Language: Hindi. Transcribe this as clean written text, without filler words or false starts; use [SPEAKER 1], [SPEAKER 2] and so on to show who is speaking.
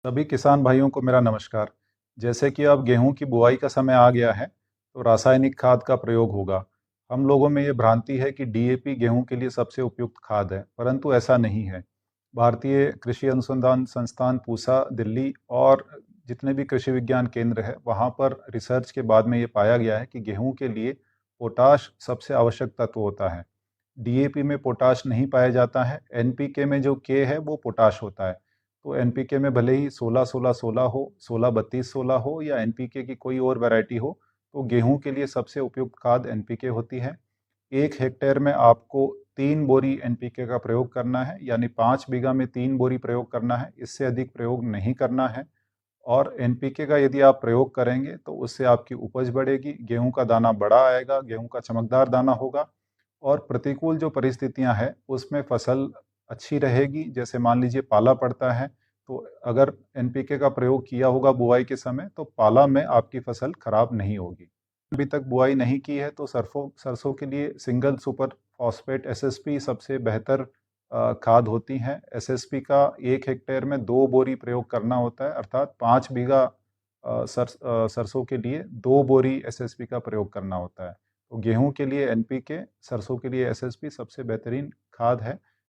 [SPEAKER 1] सभी किसान भाइयों को मेरा नमस्कार। जैसे कि अब गेहूं की बुआई का समय आ गया है, तो रासायनिक खाद का प्रयोग होगा। हम लोगों में ये भ्रांति है कि डीएपी गेहूं के लिए सबसे उपयुक्त खाद है, परंतु ऐसा नहीं है। भारतीय कृषि अनुसंधान संस्थान पूसा दिल्ली और जितने भी कृषि विज्ञान केंद्र है, वहाँ पर रिसर्च के बाद में ये पाया गया है कि गेहूं के लिए पोटाश सबसे आवश्यक तत्व होता है। डीएपी में पोटाश नहीं पाया जाता है। एनपीके में जो के है वो पोटाश होता है। तो एनपीके में भले ही 16-16-16 हो, 16-32-16 हो या एनपीके की कोई और वैरायटी हो, तो गेहूं के लिए सबसे उपयुक्त खाद एनपीके होती है। 1 हेक्टेयर में आपको 3 बोरी एनपीके का प्रयोग करना है, यानी 5 बीघा में 3 बोरी प्रयोग करना है। इससे अधिक प्रयोग नहीं करना है। और एनपीके का यदि आप प्रयोग करेंगे तो उससे आपकी उपज बढ़ेगी, गेहूं का दाना बड़ा आएगा, गेहूं का चमकदार दाना होगा। और प्रतिकूल जो परिस्थितियां हैं उसमें फसल अच्छी रहेगी। जैसे मान लीजिए पाला पड़ता है, तो अगर एनपीके का प्रयोग किया होगा बुआई के समय, तो पाला में आपकी फसल खराब नहीं होगी। अभी तक बुआई नहीं की है तो सरसों सरसों के लिए सिंगल सुपर फॉस्फेट एसएसपी सबसे बेहतर खाद होती हैं। एसएसपी का 1 हेक्टेयर में 2 बोरी प्रयोग करना होता है, अर्थात 5 बीघा सरसों के लिए 2 बोरी एसएसपी का प्रयोग करना होता है। तो गेहूं के लिए एनपीके, सरसों के लिए एसएसपी सबसे बेहतरीन खाद है।